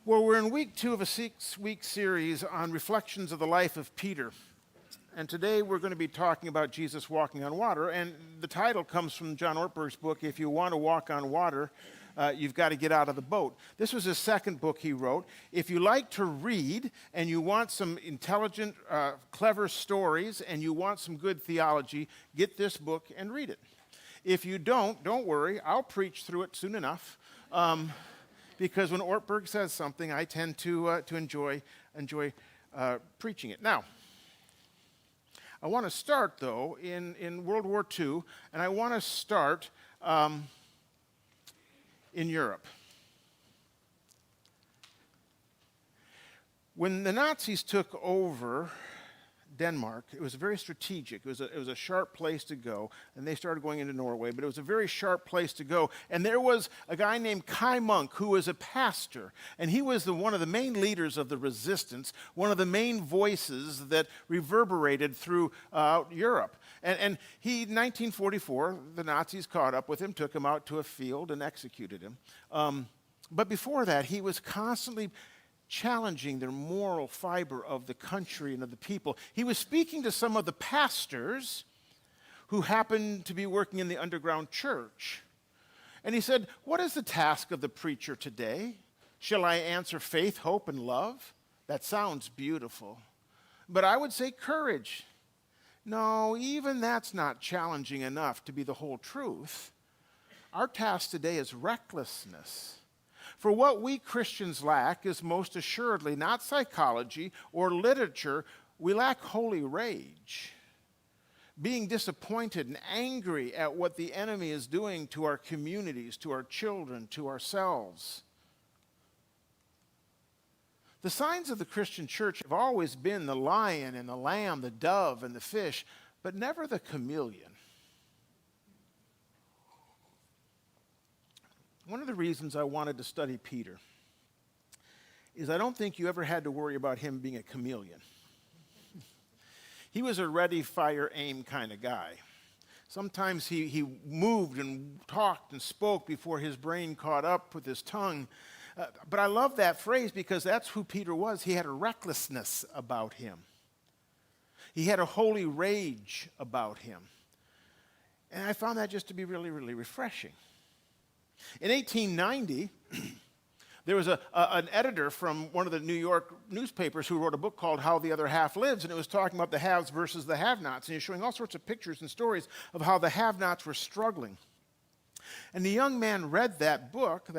Well, we're in week 2 of a 6-week series on reflections of the life of Peter. And today we're going to be talking about Jesus walking on water. And the title comes from John Ortberg's book, If You Want to Walk on Water, You've Got to Get Out of the Boat. This was his second book he wrote. If you like to read and you want some intelligent, clever stories and you want some good theology, get this book and read it. If you don't worry, I'll preach through it soon enough. Because when Ortberg says something, I tend to enjoy preaching it. Now, I want to start, though, in World War II, and I want to start in Europe. When the Nazis took over Denmark, it was very strategic. It was a sharp place to go, and they started going into Norway, but it was a very sharp place to go. And there was a guy named Kai Munk who was a pastor, and he was one of the main leaders of the resistance, one of the main voices that reverberated throughout Europe. And he, in 1944, the Nazis caught up with him, took him out to a field, and executed him. But before that, he was constantly challenging their moral fiber of the country and of the people. He was speaking to some of the pastors who happened to be working in the underground church. And he said, "What is the task of the preacher today? Shall I answer faith, hope, and love? That sounds beautiful. But I would say courage. No, even that's not challenging enough to be the whole truth. Our task today is recklessness. For what we Christians lack is most assuredly not psychology or literature. We lack holy rage, being disappointed and angry at what the enemy is doing to our communities, to our children, to ourselves. The signs of the Christian church have always been the lion and the lamb, the dove and the fish, but never the chameleon. One of the reasons I wanted to study Peter is I don't think you ever had to worry about him being a chameleon. He was a ready, fire, aim kind of guy. Sometimes he moved and talked and spoke before his brain caught up with his tongue. But I love that phrase because that's who Peter was. He had a recklessness about him. He had a holy rage about him. And I found that just to be really, really refreshing. In 1890, there was an editor from one of the New York newspapers who wrote a book called How the Other Half Lives, and it was talking about the haves versus the have-nots, and he was showing all sorts of pictures and stories of how the have-nots were struggling. And the young man read that book,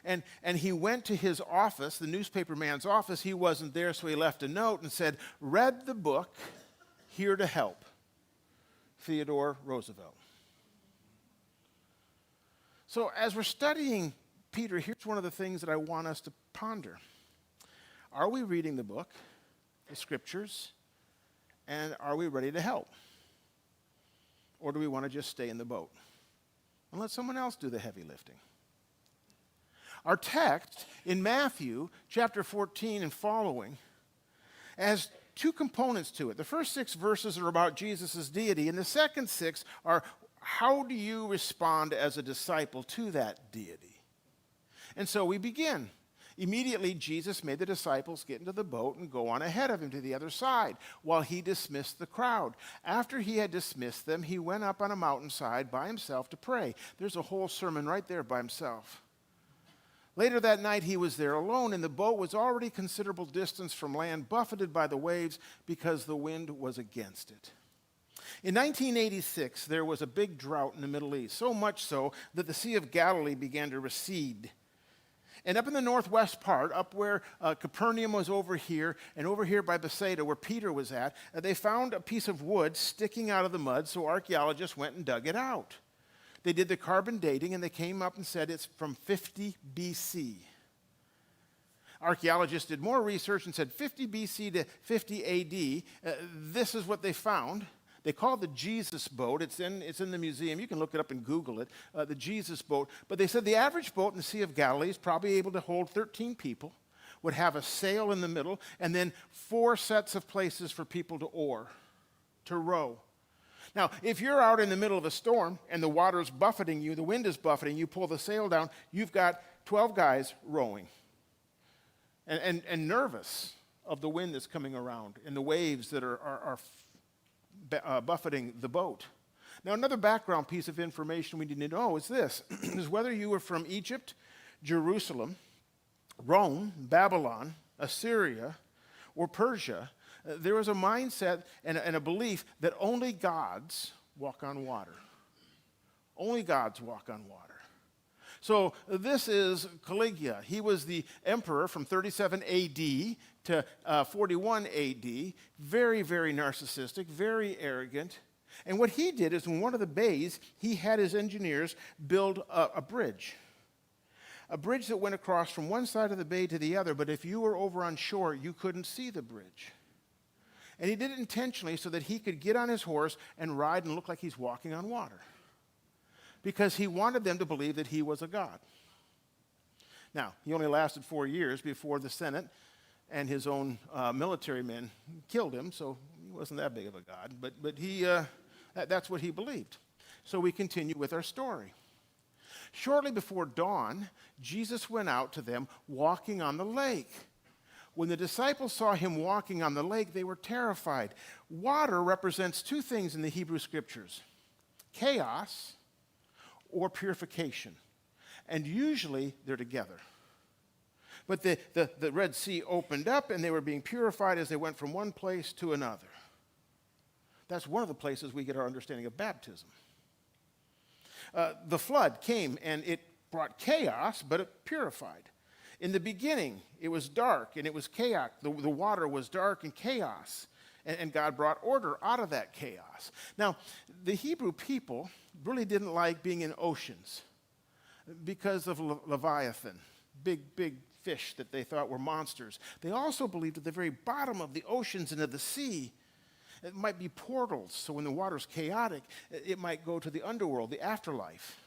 and he went to his office, the newspaper man's office. He wasn't there, so he left a note and said, "Read the book, here to help, Theodore Roosevelt." So as we're studying Peter, here's one of the things that I want us to ponder. Are we reading the book, the scriptures, and are we ready to help? Or do we want to just stay in the boat and let someone else do the heavy lifting? Our text in Matthew chapter 14 and following has two components to it. The first 6 verses are about Jesus' deity, and the second 6 are how do you respond as a disciple to that deity? And so we begin. Immediately, Jesus made the disciples get into the boat and go on ahead of him to the other side while he dismissed the crowd. After he had dismissed them, he went up on a mountainside by himself to pray. There's a whole sermon right there by himself. Later that night, he was there alone, and the boat was already considerable distance from land, buffeted by the waves because the wind was against it. In 1986, there was a big drought in the Middle East, so much so that the Sea of Galilee began to recede. And up in the northwest part, up where Capernaum was over here, and over here by Bethsaida, where Peter was at, they found a piece of wood sticking out of the mud, so archaeologists went and dug it out. They did the carbon dating, and they came up and said it's from 50 BC. Archaeologists did more research and said 50 BC to 50 AD. This is what they found. They call it the Jesus boat. It's in the museum. You can look it up and Google it, the Jesus boat. But they said the average boat in the Sea of Galilee is probably able to hold 13 people, would have a sail in the middle, and then 4 sets of places for people to row. Now, if you're out in the middle of a storm and the water's buffeting you, the wind is buffeting you, pull the sail down, you've got 12 guys rowing. and nervous of the wind that's coming around and the waves that are buffeting the boat. Now, another background piece of information we need to know is this, is whether you were from Egypt, Jerusalem, Rome, Babylon, Assyria, or Persia, there was a mindset and a belief that only gods walk on water. Only gods walk on water. So this is Caligula. He was the emperor from 37 AD to 41 AD, very, very narcissistic, very arrogant. And what he did is in one of the bays, he had his engineers build a bridge that went across from one side of the bay to the other, but if you were over on shore, you couldn't see the bridge. And he did it intentionally so that he could get on his horse and ride and look like he's walking on water, because he wanted them to believe that he was a god. Now, he only lasted 4 years before the Senate and his own military men killed him, so he wasn't that big of a god, but he, that's what he believed. So we continue with our story. Shortly before dawn, Jesus went out to them walking on the lake. When the disciples saw him walking on the lake, they were terrified. Water represents two things in the Hebrew Scriptures: chaos or purification. And usually they're together. But the Red Sea opened up and they were being purified as they went from one place to another. That's one of the places we get our understanding of baptism. The flood came and it brought chaos, but it purified. In the beginning, it was dark and it was chaos. The water was dark and chaos. And God brought order out of that chaos. Now, the Hebrew people really didn't like being in oceans because of Leviathan, big fish that they thought were monsters. They also believed at the very bottom of the oceans and of the sea, it might be portals. So when the water's chaotic, it might go to the underworld, the afterlife.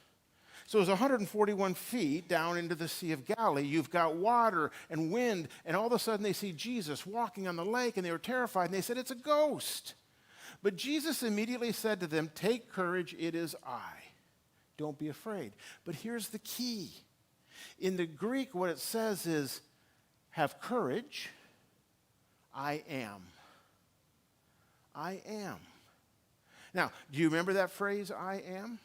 So it's 141 feet down into the Sea of Galilee. You've got water and wind, and all of a sudden they see Jesus walking on the lake, and they were terrified, and they said, "It's a ghost." But Jesus immediately said to them, "Take courage, it is I. Don't be afraid." But here's the key. In the Greek, what it says is, "Have courage, I am." I am. Now, do you remember that phrase, "I am"?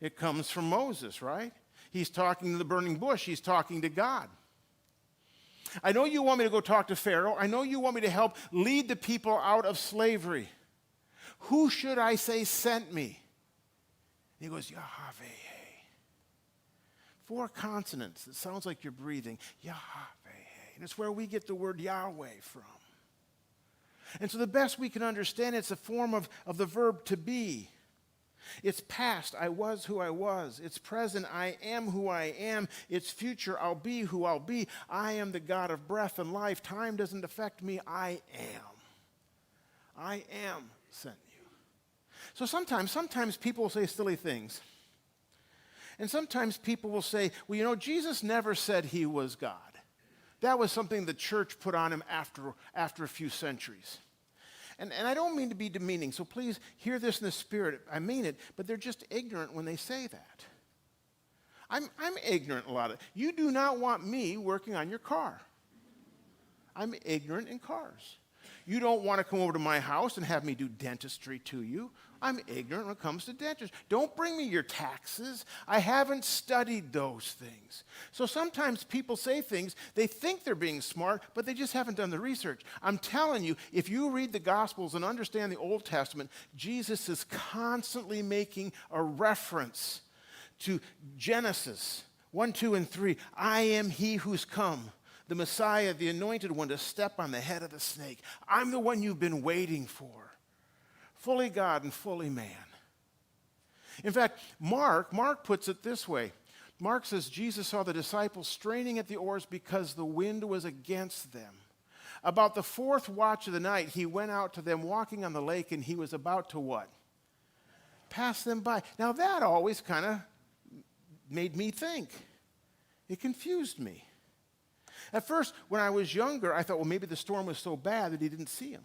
It comes from Moses, right? He's talking to the burning bush. He's talking to God. "I know you want me to go talk to Pharaoh. I know you want me to help lead the people out of slavery. Who should I say sent me?" And he goes, "Yahweh." 4 consonants. It sounds like you're breathing. Yahweh. And it's where we get the word Yahweh from. And so the best we can understand, it's a form of the verb to be. It's past, I was who I was. It's present, I am who I am. It's future, I'll be who I'll be. I am the God of breath and life. Time doesn't affect me. I am. I am sent you. So sometimes people will say silly things. And sometimes people will say, well, you know, Jesus never said he was God. That was something the church put on him after a few centuries. And I don't mean to be demeaning, so please hear this in the spirit. I mean it, but they're just ignorant when they say that. I'm ignorant a lot of it. You do not want me working on your car. I'm ignorant in cars. You don't want to come over to my house and have me do dentistry to you. I'm ignorant when it comes to dentistry. Don't bring me your taxes. I haven't studied those things. So sometimes people say things, they think they're being smart, but they just haven't done the research. I'm telling you, if you read the Gospels and understand the Old Testament, Jesus is constantly making a reference to Genesis 1, 2, and 3. I am he who's come, the Messiah, the anointed one, to step on the head of the snake. I'm the one you've been waiting for. Fully God and fully man. In fact, Mark puts it this way. Mark says Jesus saw the disciples straining at the oars because the wind was against them. About the 4th watch of the night, he went out to them walking on the lake, and he was about to what? Pass them by. Now that always kind of made me think. It confused me. At first, when I was younger, I thought, well, maybe the storm was so bad that he didn't see him.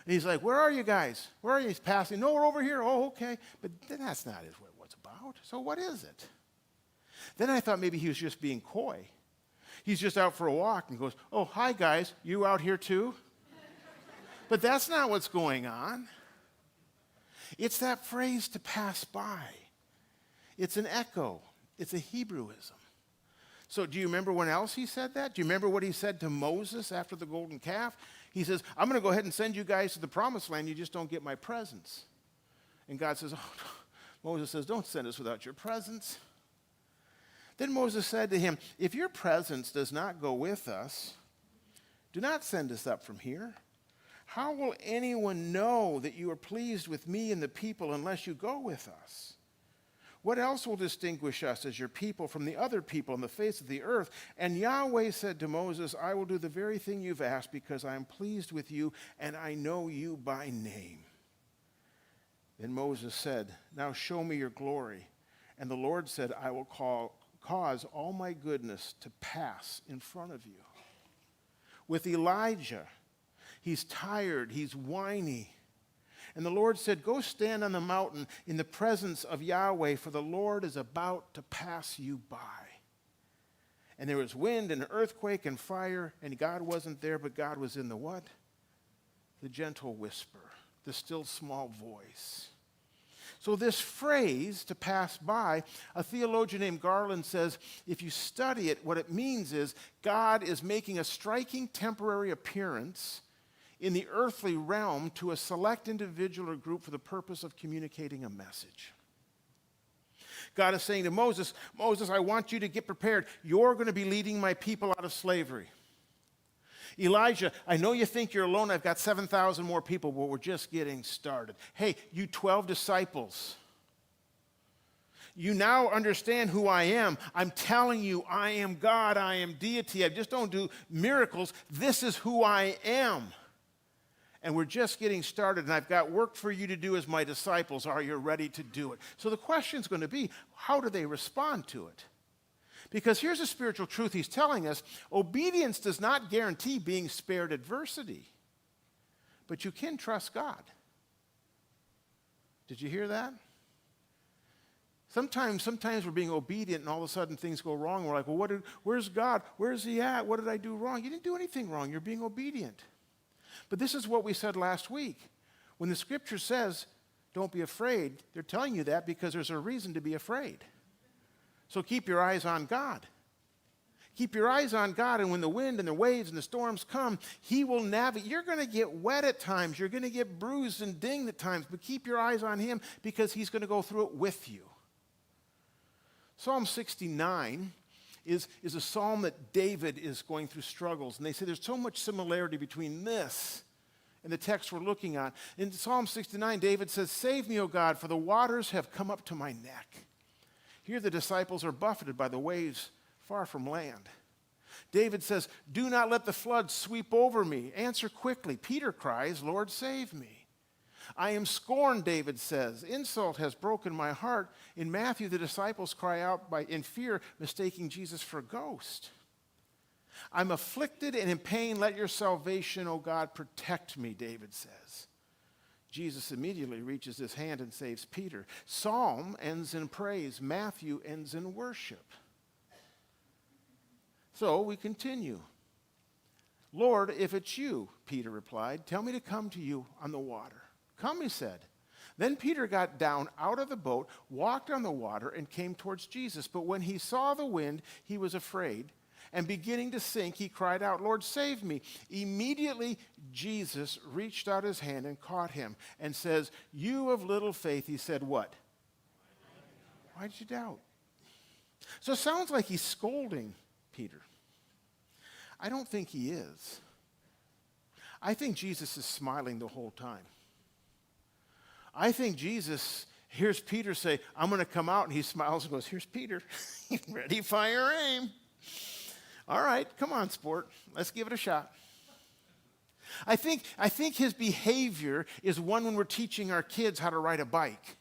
And he's like, where are you guys? Where are you? He's passing. No, we're over here. Oh, okay. But that's not what it's about. So what is it? Then I thought maybe he was just being coy. He's just out for a walk and goes, oh, hi guys, you out here too? But that's not what's going on. It's that phrase to pass by. It's an echo. It's a Hebrewism. So do you remember when else he said that? Do you remember what he said to Moses after the golden calf? He says, I'm going to go ahead and send you guys to the promised land. You just don't get my presence. And God says, oh, Moses says, don't send us without your presence. Then Moses said to him, if your presence does not go with us, do not send us up from here. How will anyone know that you are pleased with me and the people unless you go with us? What else will distinguish us as your people from the other people on the face of the earth? And Yahweh said to Moses, I will do the very thing you've asked because I am pleased with you and I know you by name. Then Moses said, now show me your glory. And the Lord said, I will cause all my goodness to pass in front of you. With Elijah, he's tired, he's whiny. And the Lord said, go stand on the mountain in the presence of Yahweh, for the Lord is about to pass you by. And there was wind and earthquake and fire, and God wasn't there, but God was in the what? The gentle whisper, the still small voice. So this phrase, to pass by, a theologian named Garland says, if you study it, what it means is God is making a striking temporary appearance in the earthly realm to a select individual or group for the purpose of communicating a message. God is saying to Moses, Moses, I want you to get prepared. You're going to be leading my people out of slavery. Elijah, I know you think you're alone. I've got 7,000 more people, but we're just getting started. Hey, you 12 disciples, you now understand who I am. I'm telling you, I am God. I am deity. I just don't do miracles. This is who I am. And we're just getting started, and I've got work for you to do as my disciples. Are you ready to do it? So the question's going to be, how do they respond to it? Because here's a spiritual truth he's telling us. Obedience does not guarantee being spared adversity, but you can trust God. Did you hear that? Sometimes we're being obedient, and all of a sudden things go wrong. We're like, well, where's God? Where's he at? What did I do wrong? You didn't do anything wrong. You're being obedient. But this is what we said last week. When the scripture says, don't be afraid, they're telling you that because there's a reason to be afraid. So keep your eyes on God. Keep your eyes on God, and when the wind and the waves and the storms come, he will navigate. You're going to get wet at times. You're going to get bruised and dinged at times, but keep your eyes on him because he's going to go through it with you. Psalm 69 is a psalm that David is going through struggles. And they say there's so much similarity between this and the text we're looking at. In Psalm 69, David says, save me, O God, for the waters have come up to my neck. Here the disciples are buffeted by the waves far from land. David says, do not let the flood sweep over me. Answer quickly. Peter cries, Lord, save me. I am scorned, David says. Insult has broken my heart. In Matthew, the disciples cry out in fear, mistaking Jesus for a ghost. I'm afflicted and in pain. Let your salvation, O God, protect me, David says. Jesus immediately reaches his hand and saves Peter. Psalm ends in praise. Matthew ends in worship. So we continue. Lord, if it's you, Peter replied, tell me to come to you on the water. Come, he said. Then Peter got down out of the boat, walked on the water, and came towards Jesus. But when he saw the wind, he was afraid, and beginning to sink, he cried out, Lord, save me. Immediately, Jesus reached out his hand and caught him and says, you of little faith, he said, what? Why did you doubt? So it sounds like he's scolding Peter. I don't think he is. I think Jesus is smiling the whole time. I think Jesus hears Peter say, I'm going to come out, and he smiles and goes, here's Peter. Ready, fire, aim. All right, come on, sport. Let's give it a shot. I think his behavior is one when we're teaching our kids how to ride a bike.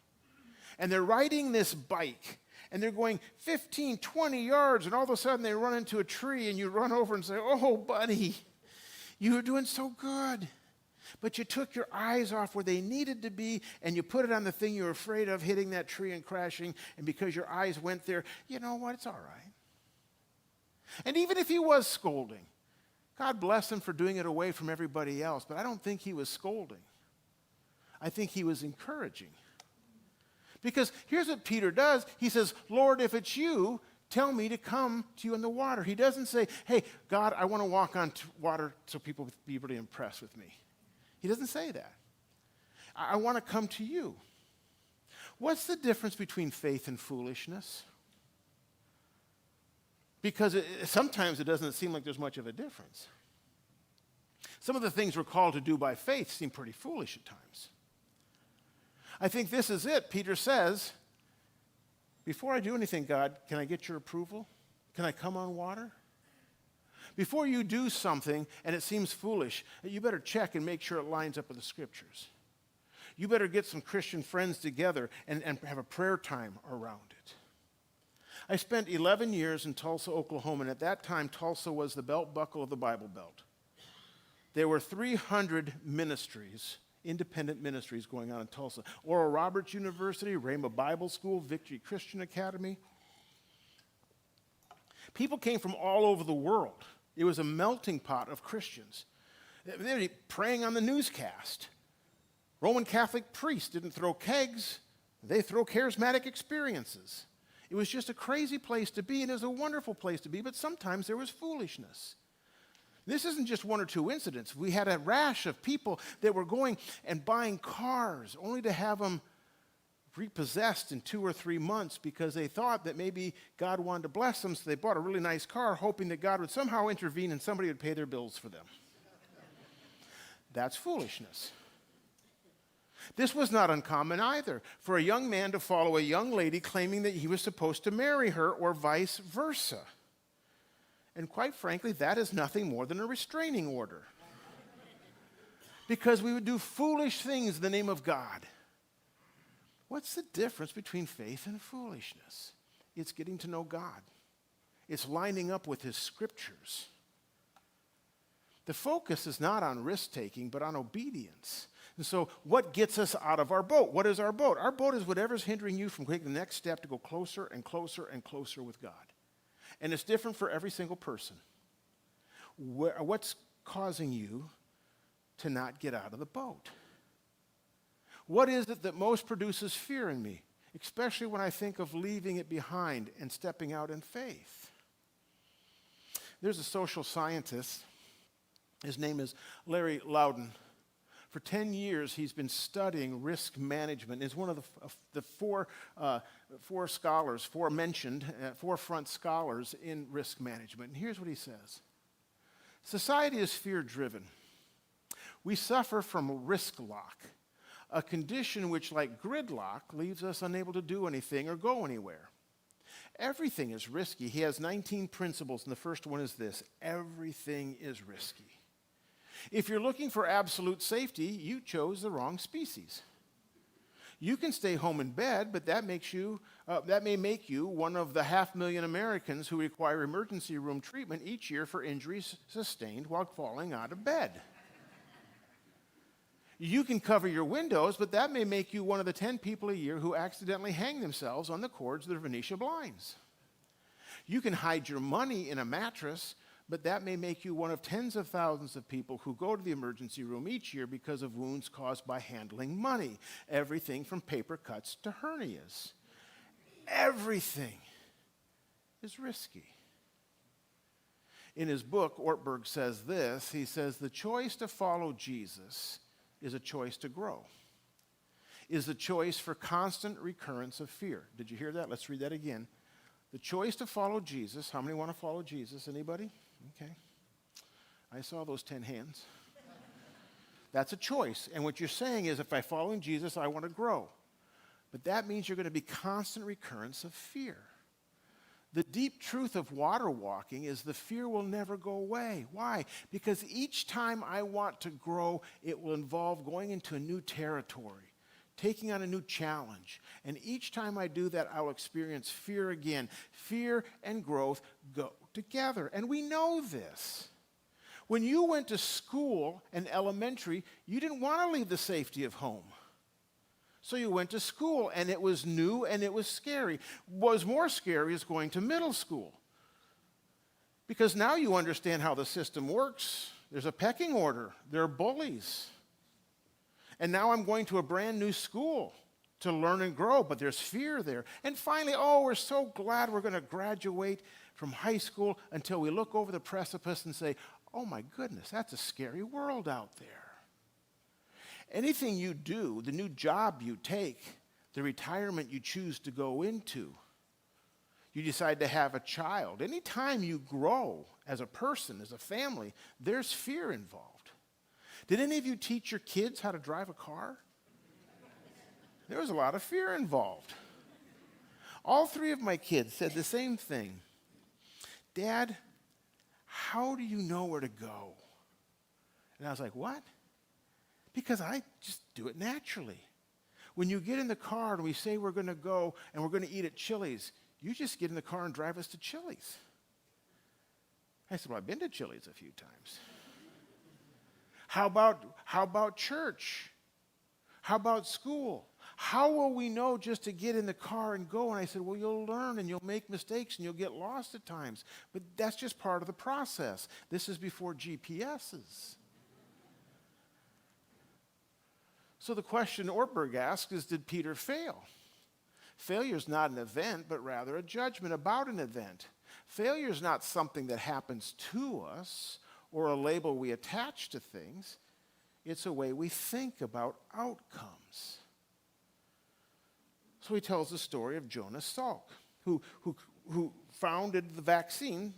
And they're riding this bike, and they're going 15, 20 yards, and all of a sudden they run into a tree, and you run over and say, oh, buddy, you were doing so good. But you took your eyes off where they needed to be, and you put it on the thing you were afraid of, hitting that tree and crashing, and because your eyes went there, you know what, it's all right. And even if he was scolding, God bless him for doing it away from everybody else, but I don't think he was scolding. I think he was encouraging. Because here's what Peter does. He says, Lord, if it's you, tell me to come to you in the water. He doesn't say, hey, God, I want to walk on water so people will be really impressed with me. He doesn't say that. I want to come to you. What's the difference between faith and foolishness? Because sometimes it doesn't seem like there's much of a difference. Some of the things we're called to do by faith seem pretty foolish at times. I think this is it. Peter says, before I do anything, God, can I get your approval? Can I come on water? Before you do something and it seems foolish, you better check and make sure it lines up with the scriptures. You better get some Christian friends together and have a prayer time around it. I spent 11 years in Tulsa, Oklahoma, and at that time, Tulsa was the belt buckle of the Bible Belt. There were 300 ministries, independent ministries going on in Tulsa. Oral Roberts University, Rhema Bible School, Victory Christian Academy. People came from all over the world. It was a melting pot of Christians. They were praying on the newscast. Roman Catholic priests didn't throw kegs. They throw charismatic experiences. It was just a crazy place to be, and it was a wonderful place to be, but sometimes there was foolishness. This isn't just one or two incidents. We had a rash of people that were going and buying cars only to have them repossessed in 2 or 3 months because they thought that maybe God wanted to bless them, so they bought a really nice car hoping that God would somehow intervene and somebody would pay their bills for them. That's foolishness. This was not uncommon either, for a young man to follow a young lady claiming that he was supposed to marry her or vice versa. And quite frankly, that is nothing more than a restraining order. Because we would do foolish things in the name of God. What's the difference between faith and foolishness? It's getting to know God. It's lining up with his scriptures. The focus is not on risk-taking, but on obedience. And so what gets us out of our boat? What is our boat? Our boat is whatever's hindering you from taking the next step to go closer and closer and closer with God. And it's different for every single person. What's causing you to not get out of the boat? What is it that most produces fear in me, especially when I think of leaving it behind and stepping out in faith? There's a social scientist. His name is Larry Loudon. For 10 years, he's been studying risk management. He's one of the four scholars, forefront scholars in risk management. And here's what he says. Society is fear-driven. We suffer from risk lock, a condition which, like gridlock, leaves us unable to do anything or go anywhere. Everything is risky. He has 19 principles, and the first one is this: everything is risky. If you're looking for absolute safety, you chose the wrong species. You can stay home in bed, but that may make you one of the 500,000 Americans who require emergency room treatment each year for injuries sustained while falling out of bed. You can cover your windows, but that may make you one of the 10 people a year who accidentally hang themselves on the cords of their Venetian blinds. You can hide your money in a mattress, but that may make you one of tens of thousands of people who go to the emergency room each year because of wounds caused by handling money. Everything from paper cuts to hernias. Everything is risky. In his book, Ortberg says this. He says, the choice to follow Jesus is a choice to grow, is the choice for constant recurrence of fear. Did you hear that? Let's read that again. The choice to follow Jesus. How many want to follow Jesus? Anybody? Okay. I saw those 10 hands. That's a choice. And what you're saying is, if I follow Jesus, I want to grow. But that means you're going to be constant recurrence of fear. The deep truth of water walking is the fear will never go away. Why? Because each time I want to grow, it will involve going into a new territory, taking on a new challenge. And each time I do that, I'll experience fear again. Fear and growth go together. And we know this. When you went to school and elementary, you didn't want to leave the safety of home. So you went to school, and it was new and it was scary. What was more scary is going to middle school. Because now you understand how the system works. There's a pecking order. There are bullies. And now I'm going to a brand new school to learn and grow, but there's fear there. And finally, we're so glad we're going to graduate from high school until we look over the precipice and say, oh my goodness, that's a scary world out there. Anything you do, the new job you take, the retirement you choose to go into, you decide to have a child. Anytime you grow as a person, as a family, there's fear involved. Did any of you teach your kids how to drive a car? There was a lot of fear involved. All three of my kids said the same thing. Dad, how do you know where to go? And I was like, what? Because I just do it naturally. When you get in the car and we say we're going to go and we're going to eat at Chili's, you just get in the car and drive us to Chili's. I said, well, I've been to Chili's a few times. How about church? How about school? How will we know just to get in the car and go? And I said, well, you'll learn and you'll make mistakes and you'll get lost at times. But that's just part of the process. This is before GPSs. So the question Ortberg asks is, did Peter fail? Failure is not an event, but rather a judgment about an event. Failure is not something that happens to us or a label we attach to things. It's a way we think about outcomes. So he tells the story of Jonas Salk, who founded the vaccine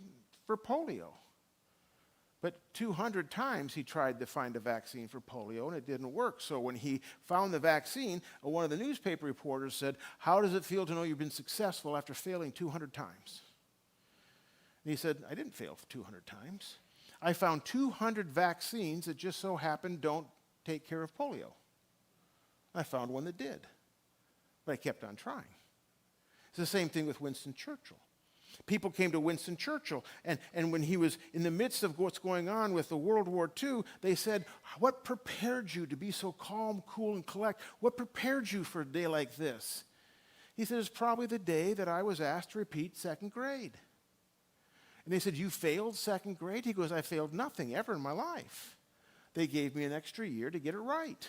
for polio. But 200 times he tried to find a vaccine for polio, and it didn't work. So when he found the vaccine, one of the newspaper reporters said, how does it feel to know you've been successful after failing 200 times? And he said, I didn't fail 200 times. I found 200 vaccines that just so happen don't take care of polio. I found one that did. But I kept on trying. It's the same thing with Winston Churchill. People came to Winston Churchill, and when he was in the midst of what's going on with the World War II, they said, what prepared you to be so calm, cool, and collect? What prepared you for a day like this? He said, it's probably the day that I was asked to repeat second grade. And they said, you failed second grade? He goes, I failed nothing ever in my life. They gave me an extra year to get it right.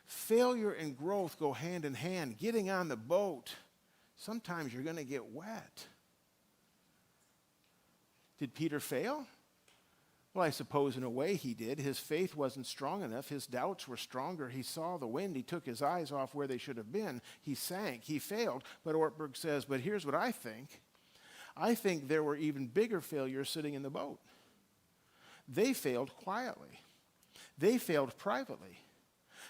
Failure and growth go hand in hand. Getting on the boat, sometimes you're going to get wet. Did Peter fail? Well, I suppose in a way he did. His faith wasn't strong enough. His doubts were stronger. He saw the wind. He took his eyes off where they should have been. He sank. He failed. But Ortberg says, but here's what I think. I think there were even bigger failures sitting in the boat. They failed quietly. They failed privately.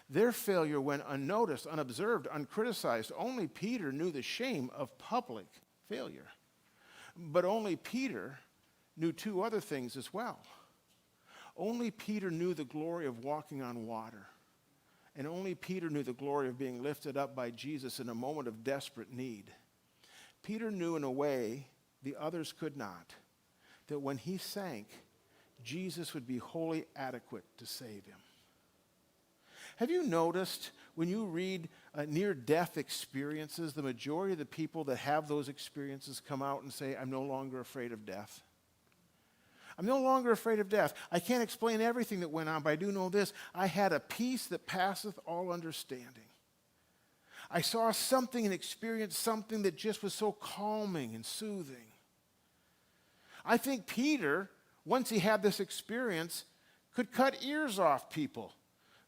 Their failure went unnoticed, unobserved, uncriticized. Only Peter knew the shame of public failure. But only Peter knew two other things as well. Only Peter knew the glory of walking on water. And only Peter knew the glory of being lifted up by Jesus in a moment of desperate need. Peter knew in a way the others could not, that when he sank, Jesus would be wholly adequate to save him. Have you noticed when you read near-death experiences, the majority of the people that have those experiences come out and say, I'm no longer afraid of death. I'm no longer afraid of death. I can't explain everything that went on, but I do know this. I had a peace that passeth all understanding. I saw something and experienced something that just was so calming and soothing. I think Peter, once he had this experience, could cut ears off people,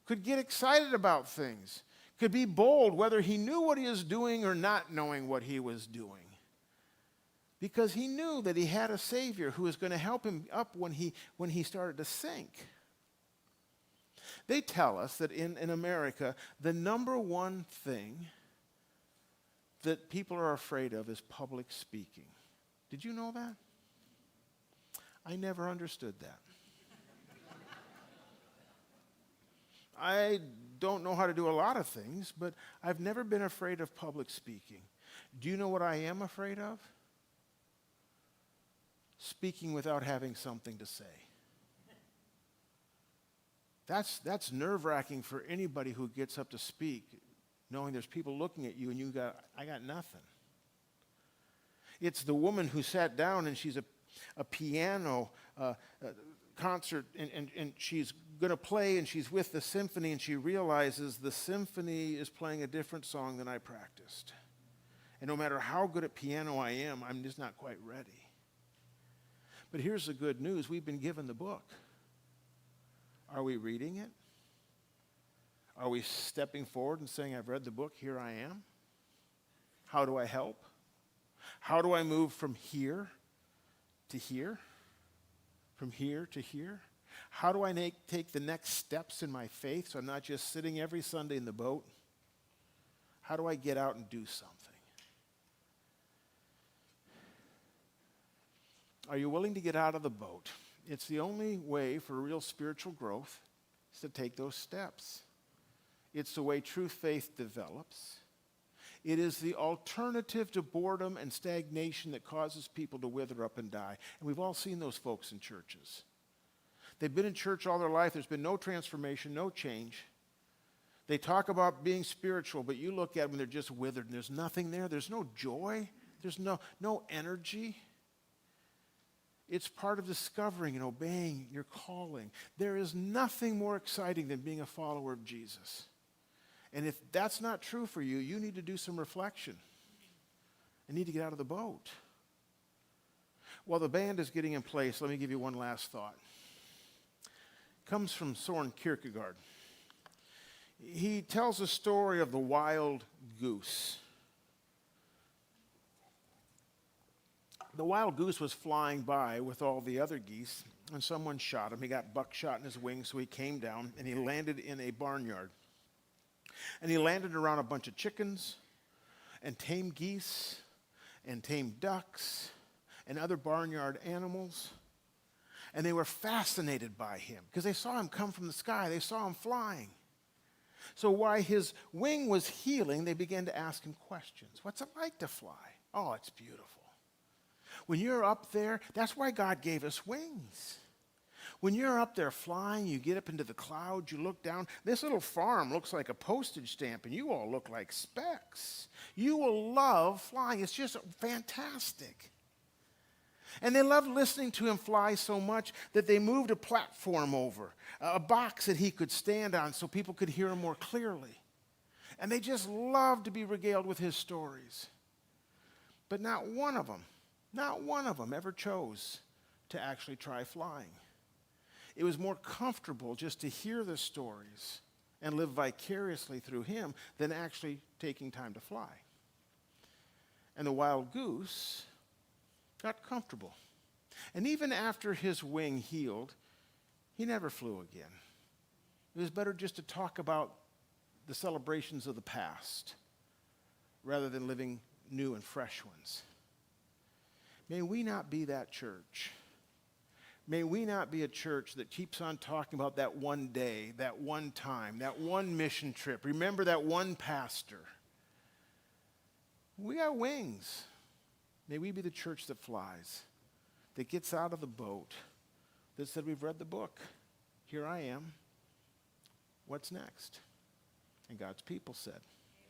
could get excited about things, could be bold whether he knew what he was doing or not knowing what he was doing. Because he knew that he had a Savior who was going to help him up when he started to sink. They tell us that in America, the number one thing that people are afraid of is public speaking. Did you know that? I never understood that. I don't know how to do a lot of things, but I've never been afraid of public speaking. Do you know what I am afraid of? Speaking without having something to say. That's nerve-wracking for anybody who gets up to speak, knowing there's people looking at you and I got nothing. It's the woman who sat down and she's a piano concert and she's going to play and she's with the symphony and she realizes the symphony is playing a different song than I practiced. And no matter how good at piano I am, I'm just not quite ready. But here's the good news. We've been given the book. Are we reading it? Are we stepping forward and saying, I've read the book, here I am? How do I help? How do I move from here to here? From here to here? How do I take the next steps in my faith so I'm not just sitting every Sunday in the boat? How do I get out and do something? Are you willing to get out of the boat? It's the only way for real spiritual growth is to take those steps. It's the way true faith develops. It is the alternative to boredom and stagnation that causes people to wither up and die. And we've all seen those folks in churches. They've been in church all their life. There's been no transformation, no change. They talk about being spiritual, but you look at them, they're just withered, and there's nothing there. There's no joy. There's no energy. It's part of discovering and obeying your calling. There is nothing more exciting than being a follower of Jesus. And if that's not true for you, you need to do some reflection. You need to get out of the boat. While the band is getting in place, let me give you one last thought. It comes from Soren Kierkegaard. He tells a story of the wild goose. The wild goose was flying by with all the other geese, and someone shot him. He got buckshot in his wings, so he came down, and he landed in a barnyard. And he landed around a bunch of chickens and tame geese and tame ducks and other barnyard animals. And they were fascinated by him because they saw him come from the sky. They saw him flying. So while his wing was healing, they began to ask him questions. What's it like to fly? Oh, it's beautiful. When you're up there, that's why God gave us wings. When you're up there flying, you get up into the clouds, you look down. This little farm looks like a postage stamp, and you all look like specks. You will love flying. It's just fantastic. And they loved listening to him fly so much that they moved a platform over, a box that he could stand on so people could hear him more clearly. And they just loved to be regaled with his stories. But not one of them ever chose to actually try flying. It was more comfortable just to hear the stories and live vicariously through him than actually taking time to fly. And the wild goose got comfortable. And even after his wing healed, he never flew again. It was better just to talk about the celebrations of the past rather than living new and fresh ones. May we not be that church. May we not be a church that keeps on talking about that one day, that one time, that one mission trip. Remember that one pastor. We got wings. May we be the church that flies, that gets out of the boat, that said, we've read the book. Here I am. What's next? And God's people said,